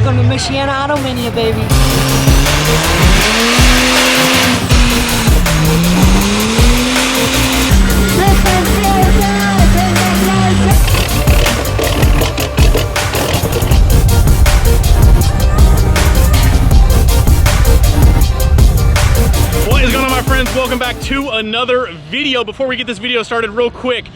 Welcome to Michiana Auto Mania, baby. Welcome back to another video. Before we get this video started real quick,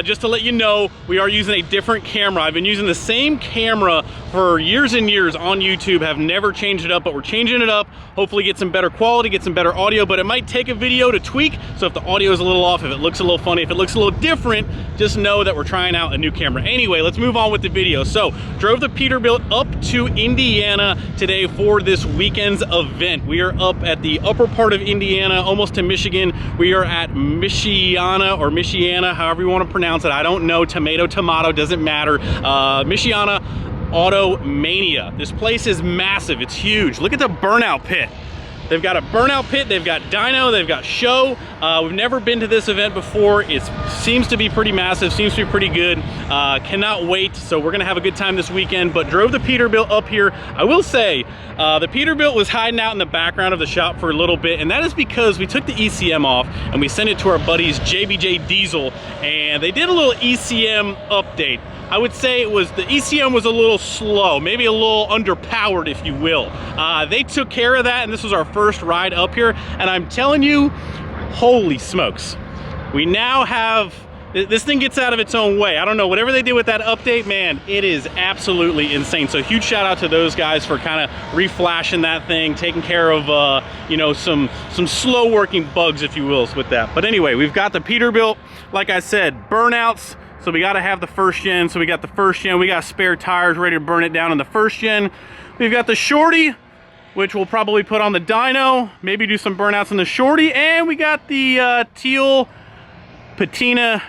just to let you know, we are using a different camera. I've been using the same camera for years and years on YouTube, have never changed it up, but we're changing it up. Hopefully get some better quality, get some better audio, but it might take a video to tweak. So if the audio is a little off, if it looks a little funny, if it looks a little different, just know that we're trying out a new camera. Anyway, let's move on with the video. So drove the Peterbilt up to Indiana today for this weekend's event. We are up at the upper part of Indiana, almost to Michigan. We are at Michiana or Michiana, however you want to pronounce it. I don't know. Tomato, doesn't matter. Michiana Auto Mania. This place is massive. It's huge. Look at the burnout pit. They've got a burnout pit, they've got dyno, they've got show. We've never been to this event before. It seems to be pretty massive, seems to be pretty good. Cannot wait. So we're gonna have a good time this weekend, but drove the Peterbilt up here. I will say, the Peterbilt was hiding out in the background of the shop for a little bit, and that is because we took the ECM off and we sent it to our buddies JBJ Diesel, and they did a little ECM update. I would say it was, the ECM was a little slow, maybe a little underpowered, if you will. They took care of that, and this was our first ride up here, and I'm telling you, holy smokes. We now have, this thing gets out of its own way. I don't know, whatever they did with that update, man, it is absolutely insane. So huge shout out to those guys for kind of reflashing that thing, taking care of, you know, some slow working bugs, if you will, with that. But anyway, we've got the Peterbilt, like I said, burnouts. So we got to have the first gen. So we got the first gen. We got spare tires ready to burn it down in the first gen. We've got the shorty, which we'll probably put on the dyno. Maybe do some burnouts in the shorty. And we got the teal patina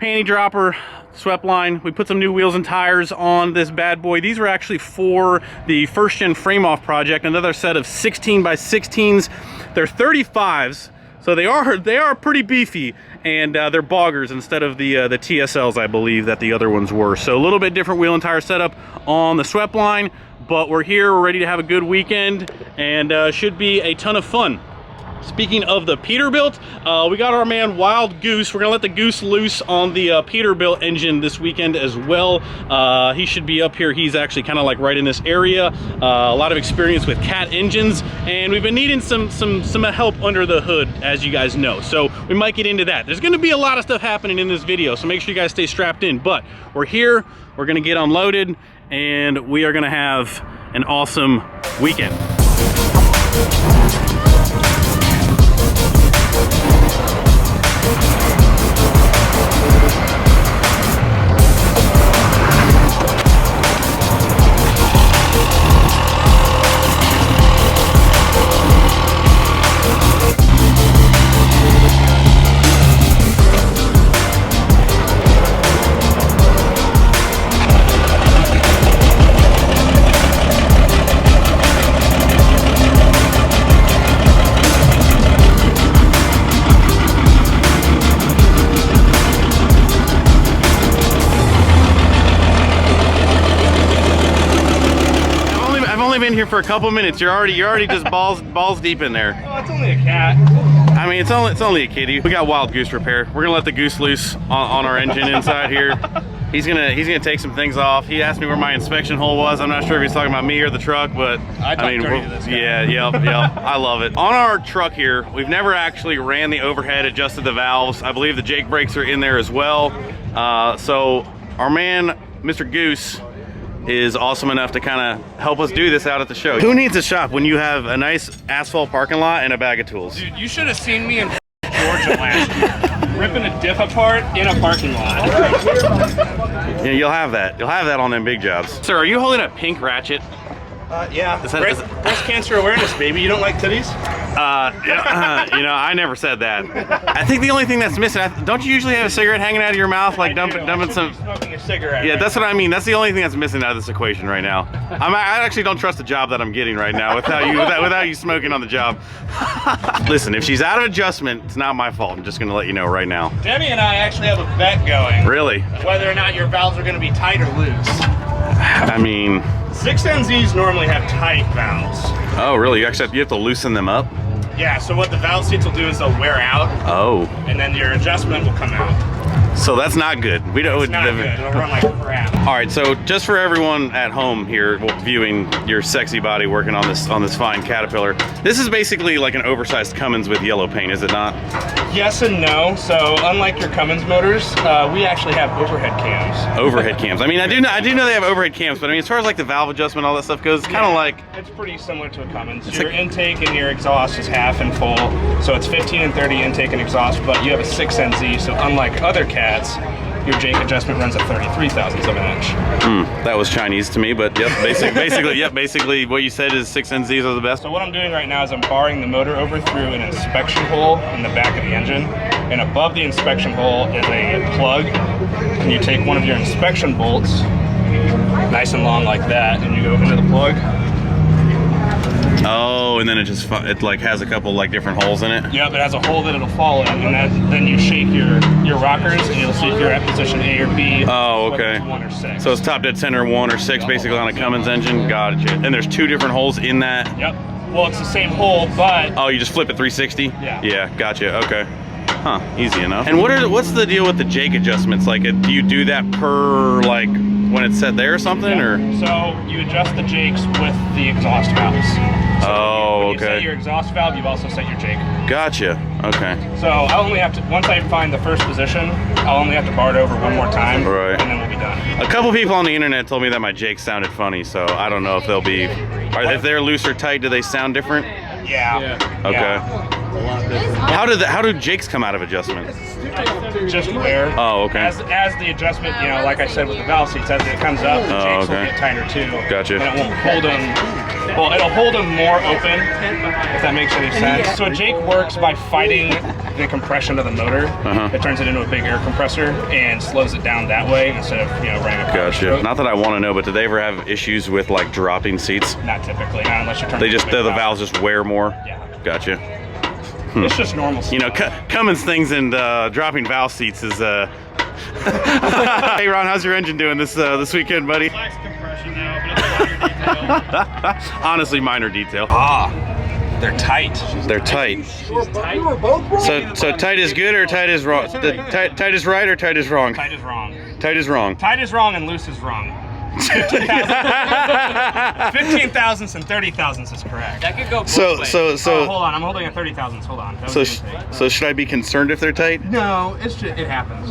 panty dropper swept line. We put some new wheels and tires on this bad boy. These are actually for the first gen frame off project. Another set of 16 by 16s. They're 35s. So they are pretty beefy, and they're boggers instead of the TSLs, I believe, that the other ones were. So a little bit different wheel and tire setup on the swept line, but we're here, we're ready to have a good weekend, and should be a ton of fun. Speaking of the Peterbilt, we got our man Wild Goose. We're gonna let the Goose loose on the Peterbilt engine this weekend as well. He should be up here. He's actually kind of like right in this area. A lot of experience with cat engines, and we've been needing some help under the hood, as you guys know. So we might get into that. There's gonna be a lot of stuff happening in this video, so make sure you guys stay strapped in. But we're here, we're gonna get unloaded, and we are gonna have an awesome weekend. Been here for a couple minutes. You're already just balls deep in there. Oh, it's only a cat. I mean, it's only a kitty. We got Wild Goose repair. We're gonna let the Goose loose on our engine inside here. He's gonna take some things off. He asked me where my inspection hole was. I'm not sure if he's talking about me or the truck, but I mean, dirty to this guy. yeah, I love it. On our truck here, we've never actually ran the overhead, adjusted the valves. I believe the Jake brakes are in there as well. So our man, Mr. Goose, is awesome enough to kind of help us do this out at the show. Who needs a shop when you have a nice asphalt parking lot and a bag of tools? Dude, you should have seen me in Georgia last year, ripping a diff apart in a parking lot. Yeah, you'll have that. You'll have that on them big jobs. Sir, are you holding a pink ratchet? Yeah. Breast cancer awareness, baby. You don't like titties? You know, I never said that. I think the only thing that's missing, don't you usually have a cigarette hanging out of your mouth, like dumping some? Smoking a cigarette. Yeah, that's what I mean. That's the only thing that's missing out of this equation right now. I actually don't trust the job that I'm getting right now without you smoking on the job. Listen, if she's out of adjustment, it's not my fault. I'm just gonna let you know right now. Debbie and I actually have a bet going. Really? Whether or not your valves are gonna be tight or loose. I mean, 6NZs normally have tight valves. oh really? You actually have to loosen them up? Yeah, so what the valve seats will do is they'll wear out. Oh. And then your adjustment will come out. So that's not good. We don't. It's not good. It'll run like crap. All right, so just for everyone at home here viewing your sexy body working on this fine Caterpillar, this is basically like an oversized Cummins with yellow paint, is it not? Yes and no. So unlike your Cummins motors, we actually have overhead cams. Overhead cams. I mean, I do know they have overhead cams, but I mean, as far as like the valve adjustment, all that stuff goes, it's kind of like. It's pretty similar to a Cummins. Your intake and your exhaust is half and full, so it's 15 and 30 intake and exhaust, but you have a 6NZ, so unlike other cats, your Jake adjustment runs at 33 thousandths of an inch. That was Chinese to me, but yep, basically what you said is 6NZs are the best. So what I'm doing right now is I'm barring the motor over through an inspection hole in the back of the engine, and above the inspection hole is a plug, and you take one of your inspection bolts, nice and long like that, and you go into the plug. Oh, and then it like has a couple like different holes in it. Yep, it has a hole that it'll fall in, and then you shake your rockers, and you'll see if you're at position A or B. Oh, okay. 1 or 6. So it's top dead center 1 or 6, basically on a Cummins engine. Gotcha. And there's 2 different holes in that. Yep. Well, it's the same hole, but. Oh, you just flip it 360. Yeah. Yeah. Gotcha. Okay. Huh. Easy enough. And what's the deal with the Jake adjustments? Like, do you do that per like when it's set there or something, or? So you adjust the Jakes with the exhaust valves. So when you set your exhaust valve, you've also set your Jake. Gotcha. Okay. So I only have to, once I find the first position, I'll only have to bar it over one more time, right, and then we'll be done. A couple people on the internet told me that my Jakes sounded funny, so I don't know if they'll be, if they're loose or tight, do they sound different? Yeah. Okay. Yeah. How do Jakes come out of adjustment? Just wear. Oh, okay. As the adjustment, you know, like I said with the valve seats, as it comes up, the Jakes will get tighter too. Gotcha. And it won't hold them. Well, it'll hold them more open, if that makes any sense. So a Jake works by fighting the compression of the motor. It turns it into a big air compressor and slows it down that way instead of, you know, running a power stroke. Not that I want to know, but do they ever have issues with like dropping seats? Not typically, not unless you're turning. They just the valves just wear more. Yeah. Gotcha. It's just normal stuff. You know, Cummins things and dropping valve seats is. Hey Ron, how's your engine doing this weekend, buddy? Flex compression now, but it's a minor detail. Honestly, minor detail. They're tight. They're tight. So tight is good or tight is wrong? Tight is right or tight is wrong? Tight is wrong. Tight is wrong. Tight is wrong and loose is wrong. 15 thousandths and 30 thousandths is correct. That could go both ways. So hold on, I'm holding a 30 thousandths. Hold on. So should I be concerned if they're tight? No, it's just, it happens.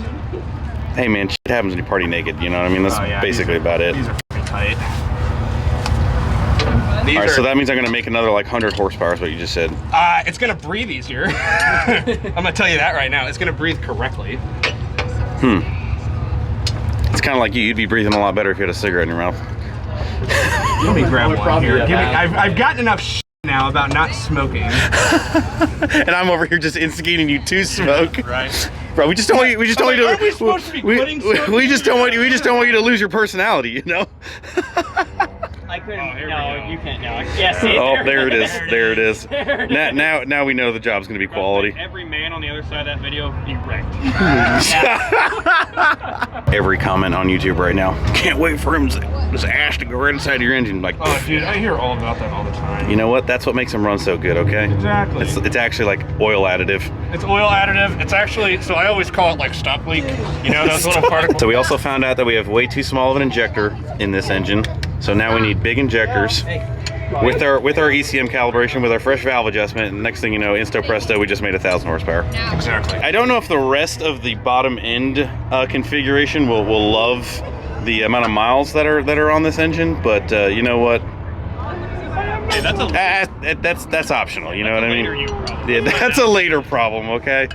Hey man, shit happens when you party naked. You know what I mean? That's basically about it. These are fucking tight. All right, so that means I'm gonna make another like 100 horsepower. Is what you just said. It's gonna breathe easier. I'm gonna tell you that right now. It's gonna breathe correctly. It's kind of like you'd be breathing a lot better if you had a cigarette in your mouth. Let me grab one here. I've gotten enough shit now about not smoking. And I'm over here just instigating you to smoke. Right. Bro, we just don't want you. We just don't want you to. Aren't we supposed to be quitting smoking? We just don't want you. We just don't want you to lose your personality. You know. I couldn't. No, you can't now. Yeah, see, oh, there it is. There it is. There it is. Now we know the job's gonna be quality. Every man on the other side of that video, be wrecked. Every comment on YouTube right now. Can't wait for him this ash to go right inside your engine. Like, oh, dude, I hear all about that all the time. You know what? That's what makes them run so good. Okay. Exactly. It's actually like oil additive. It's oil additive. It's actually, so I always call it like stop leak. You know, those little particles. So we also found out that we have way too small of an injector in this engine. So now we need big injectors. With our ECM calibration, with our fresh valve adjustment, and next thing you know, insto presto, we just made 1,000 horsepower. Exactly. I don't know if the rest of the bottom end configuration will love the amount of miles that are on this engine, but you know what? Hey, that's optional. You know what I mean? Yeah, that's a later problem. Okay.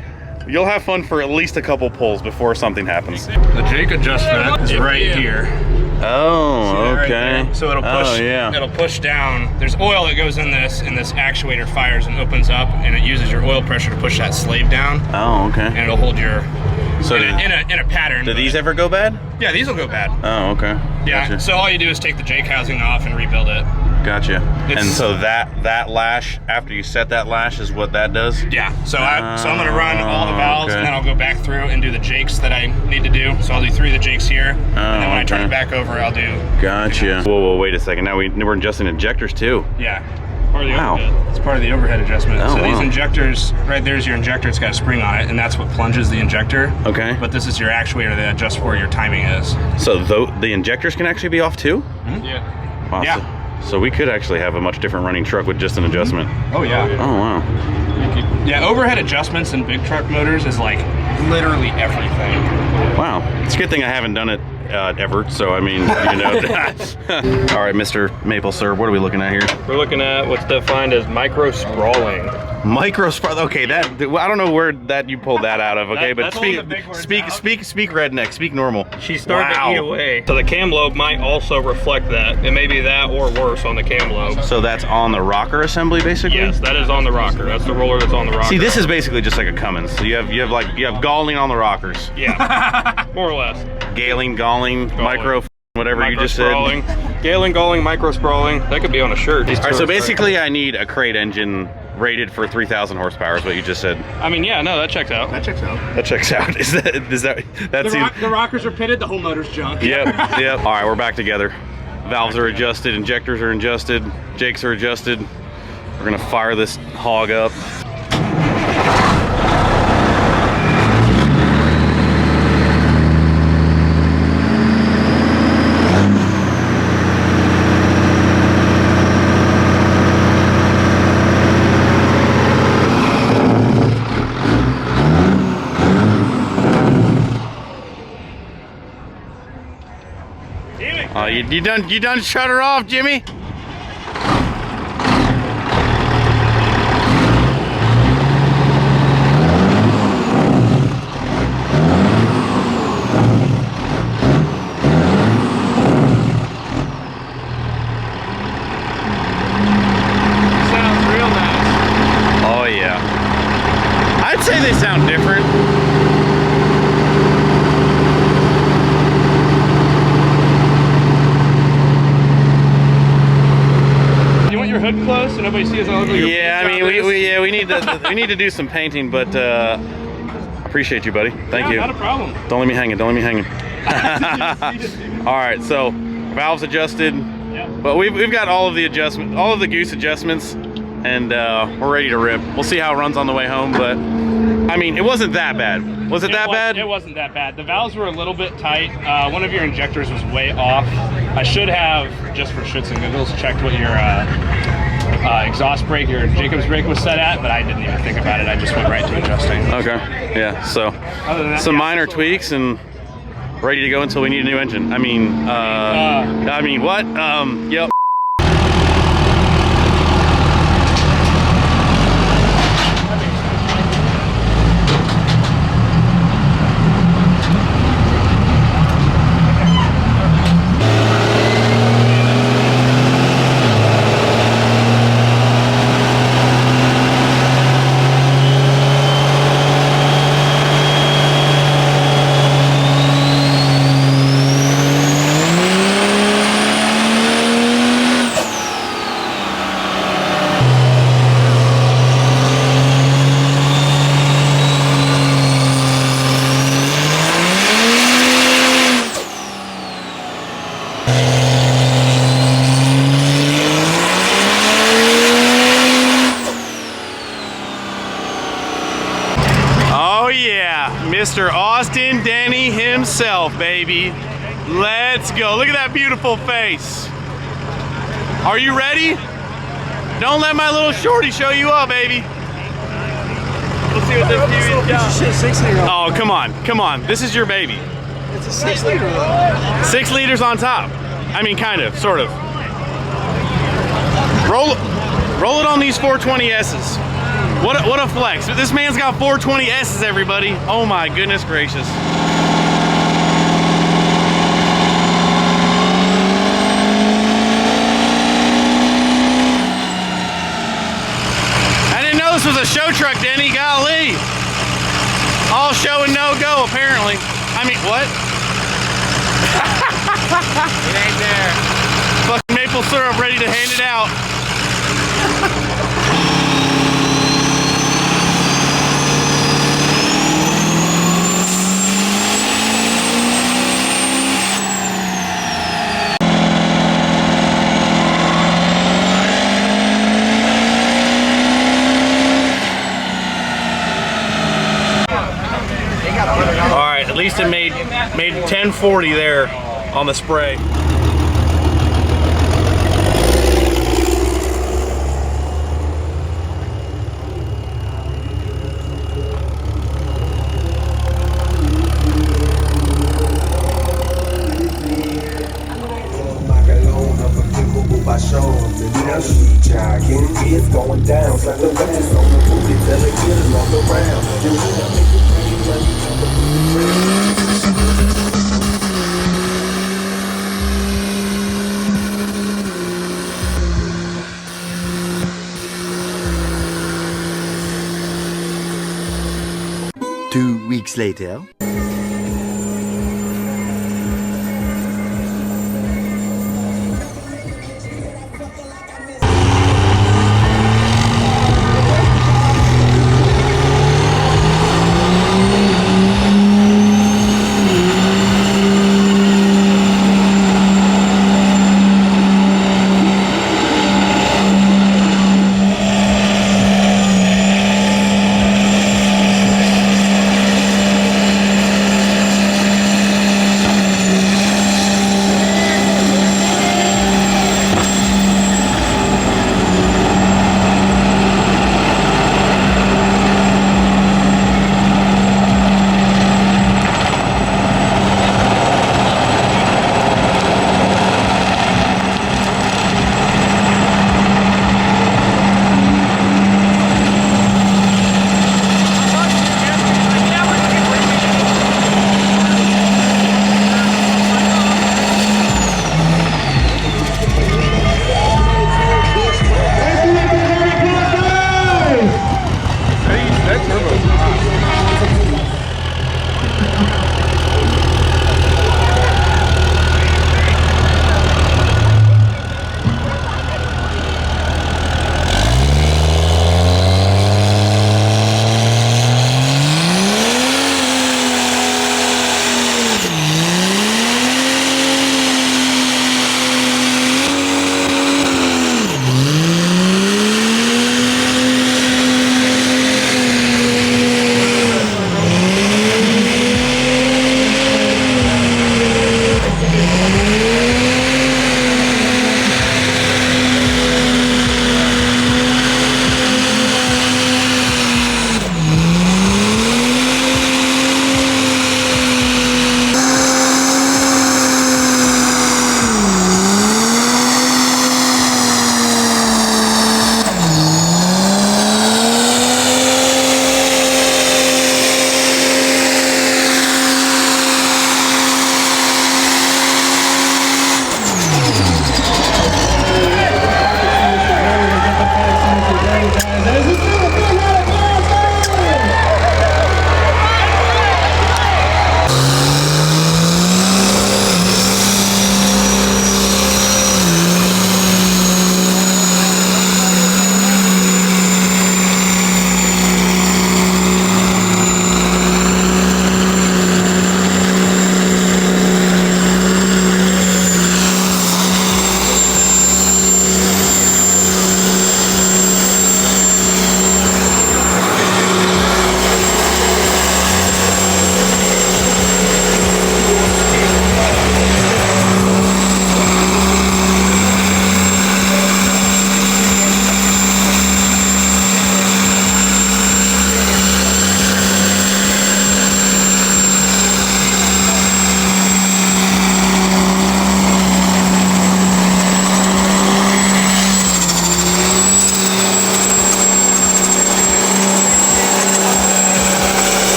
You'll have fun for at least a couple pulls before something happens. The Jake adjustment is right here. Oh, okay. Right, so it'll push. Oh, yeah. It'll push down. There's oil that goes in this, and this actuator fires and opens up, and it uses your oil pressure to push that slave down. Oh, okay. And it'll hold your. So in a pattern. Do these ever go bad? Yeah, these will go bad. Oh, okay. Yeah. Gotcha. So all you do is take the Jake housing off and rebuild it. Gotcha. And so that lash, after you set that lash, is what that does? Yeah. So I'm gonna run all the valves, and then I'll go back through and do the jakes that I need to do. So I'll do 3 of the jakes here, and then when I turn it back over, I'll do. Gotcha. Whoa, wait a second. Now we're adjusting injectors too. Yeah. Part of the overhead. It's part of the overhead adjustment. So these injectors, right there's your injector. It's got a spring on it, and that's what plunges the injector. Okay. But this is your actuator that adjusts where your timing is. So the injectors can actually be off too? Mm-hmm. Yeah. Wow. Yeah. So we could actually have a much different running truck with just an adjustment. Oh yeah. Oh wow. Yeah, overhead adjustments in big truck motors is like literally everything. Wow. It's a good thing I haven't done it ever, so I mean, you know. All right, Mr. Maple Syrup, what are we looking at here? We're looking at what's defined as micro sprawling. Okay, that I don't know where that you pulled that out of. Okay, but speak redneck, speak normal. She's starting to eat away. So the cam lobe might also reflect that. It may be that or worse on the cam lobe. So that's on the rocker assembly, basically. Yes, that is on the rocker. That's the roller that's on the rocker. See, this is basically just like a Cummins. So you have galling on the rockers. Yeah, more or less. Galling, micro, whatever you just said. Galling, galling, micro sprawling. That could be on a shirt. All right, so basically I need a crate engine rated for 3,000 horsepower is what you just said. I mean, yeah, no, that checks out. That checks out. That checks out. The rockers are pitted, the whole motor's junk. Yep. All right, we're back together. Valves are adjusted, injectors are adjusted, jakes are adjusted. We're gonna fire this hog up. You done shut her off, Jimmy? Sounds real nice. Oh yeah. I'd say they sound different. Hood close so nobody sees all of your Yeah, I mean we need to do some painting, but appreciate you, buddy. Thank you. Not a problem. Don't let me hang it. Don't let me hang it. All right, so valves adjusted. Yep. But we've got all of the adjustment, all of the Goose adjustments, and we're ready to rip. We'll see how it runs on the way home, but I mean it wasn't that bad. Was it that bad? It wasn't that bad. The valves were a little bit tight. One of your injectors was way off. I should have, just for shits and giggles, checked what your exhaust brake, your Jacobs brake was set at, but I didn't even think about it. I just went right to adjusting. Okay, yeah, so Other than that, some minor tweaks and ready to go until we need a new engine. I mean what? Yep. Mr. Austin Denny himself, baby. Let's go. Look at that beautiful face. Are you ready? Don't let my little shorty show you up, baby. Let's see what this beauty's got. 6 liter. Oh, come on, come on. This is your baby. It's a 6 liter though. 6 liters on top. I mean, kind of, sort of. Roll it on these 420S's. What a flex. This man's got 420S's, everybody. Oh my goodness gracious. I didn't know this was a show truck, Denny. Golly. All show and no go, apparently. I mean, what? It ain't there. Fucking Maple maple syrup ready to hand it out. All right, at least it made 1040 there on the spray. It's going down, slap the wedges on the booty, tell it get it all around. Then we gon' make it rain like we on the booty. 2 weeks later.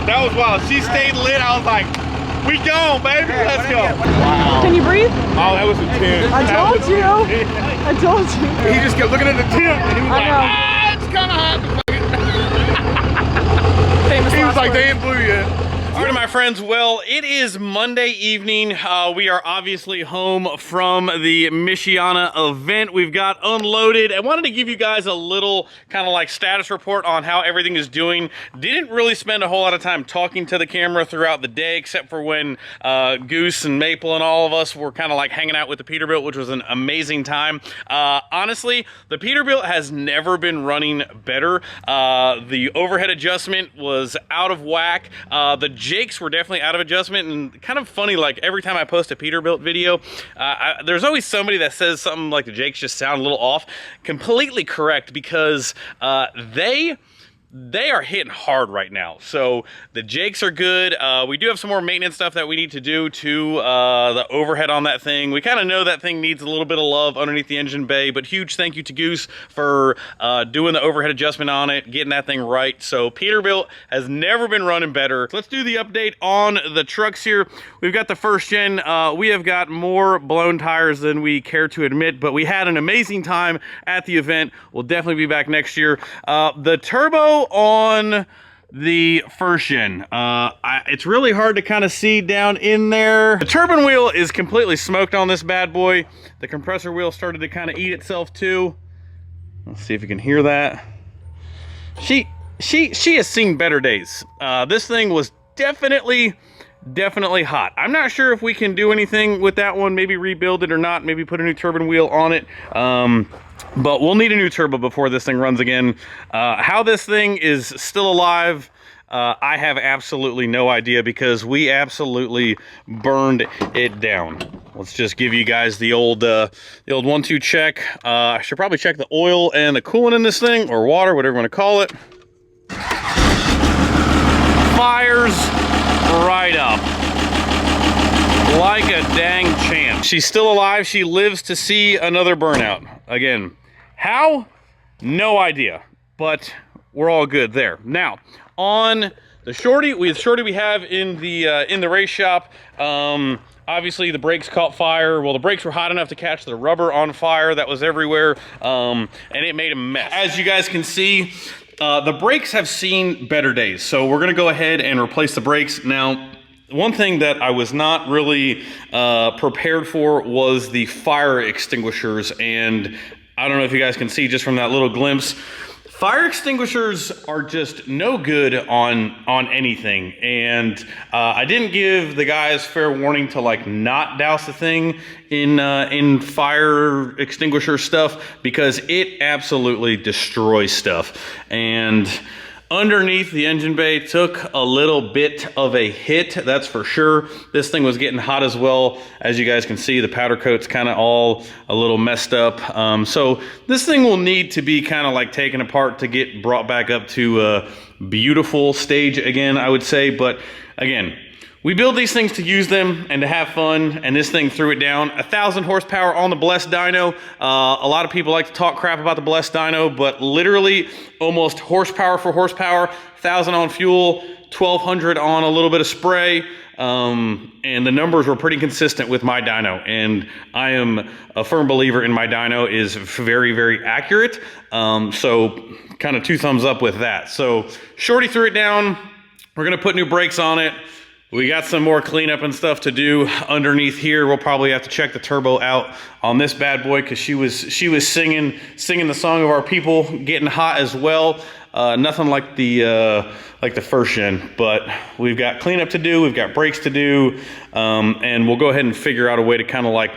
That was wild. She stayed lit. I was like, we gone, baby. Let's go. Can you breathe? Oh, that was intense. I told you. I told you. He just kept looking at the tent and he was like, know. it's kind of hot. Famous He was last like, words. they ain't blue yet. All right, my friends, well, it is Monday evening. We are obviously home from the Michiana event. We've got unloaded. I wanted to give you guys a little kind of like status report on how everything is doing. Didn't really spend a whole lot of time talking to the camera throughout the day, except for when Goose and Maple and all of us were kind of like hanging out with the Peterbilt, which was an amazing time. Honestly, the Peterbilt has never been running better. The overhead adjustment was out of whack. The Jakes were definitely out of adjustment, and kind of funny, like every time I post a Peterbilt video, there's always somebody that says something like the Jakes just sound a little off. Completely correct, because they are hitting hard right now. So the Jakes are good. We do have some more maintenance stuff that we need to do to the overhead on that thing. We kind of know that thing needs a little bit of love underneath the engine bay, but huge thank you to Goose for doing the overhead adjustment on it, getting that thing right. So Peterbilt has never been running better. Let's do the update on the trucks here. We've got the first gen. We have got more blown tires than we care to admit, but we had an amazing time at the event. We'll definitely be back next year. The turbo on the first gen, it's really hard to kind of see down in there. The turbine wheel is completely smoked on this bad boy. The compressor wheel started to kind of eat itself too. Let's see if you can hear that. She has seen better days. This thing was definitely hot. I'm not sure if we can do anything with that one, maybe rebuild it or not, maybe put a new turbine wheel on it. But we'll need a new turbo before this thing runs again. How this thing is still alive, I have absolutely no idea, because we absolutely burned it down. Let's just give you guys the old 1-2 check. I should probably check the oil and the coolant in this thing, or water, whatever you want to call it. Fires right up like a dang champ. She's still alive. She lives to see another burnout. Again, how? No idea, but we're all good there. Now, on the shorty we have in the race shop, obviously the brakes caught fire. Well, the brakes were hot enough to catch the rubber on fire that was everywhere, and it made a mess. As you guys can see, the brakes have seen better days, so we're gonna go ahead and replace the brakes. Now, one thing that I was not really prepared for was the fire extinguishers, and I don't know if you guys can see just from that little glimpse, fire extinguishers are just no good on anything. And I didn't give the guys fair warning to like not douse the thing in fire extinguisher stuff, because it absolutely destroys stuff. And underneath the engine bay took a little bit of a hit, that's for sure. This thing was getting hot as well. As you guys can see, the powder coat's kind of all a little messed up. So this thing will need to be kind of like taken apart to get brought back up to a beautiful stage again, I would say. But again, we build these things to use them and to have fun, and this thing threw it down. 1,000 horsepower on the Blessed dyno. A lot of people like to talk crap about the Blessed dyno, but literally almost horsepower for horsepower, 1,000 on fuel, 1,200 on a little bit of spray, and the numbers were pretty consistent with my dyno, and I am a firm believer in my dyno is very, very accurate, so kind of 2 thumbs up with that. So Shorty threw it down. We're gonna put new brakes on it. We got some more cleanup and stuff to do underneath here. We'll probably have to check the turbo out on this bad boy, because she was singing the song of our people, getting hot as well. Nothing like the first gen, but we've got cleanup to do. We've got brakes to do, and we'll go ahead and figure out a way to kind of like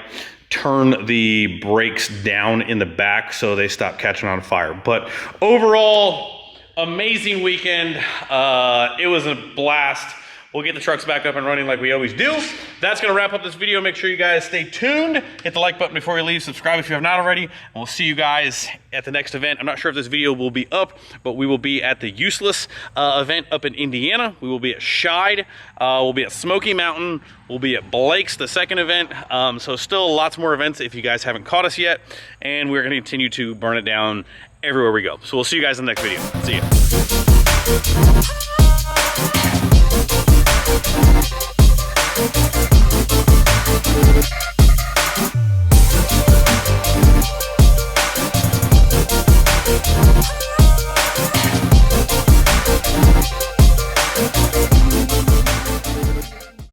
turn the brakes down in the back so they stop catching on fire. But overall, amazing weekend. It was a blast. We'll get the trucks back up and running like we always do. That's gonna wrap up this video. Make sure you guys stay tuned. Hit the like button before you leave. Subscribe if you have not already. And we'll see you guys at the next event. I'm not sure if this video will be up, but we will be at the Useless event up in Indiana. We will be at Scheid. We'll be at Smoky Mountain. We'll be at Blake's, the second event. So still lots more events if you guys haven't caught us yet. And we're gonna continue to burn it down everywhere we go. So we'll see you guys in the next video. See ya.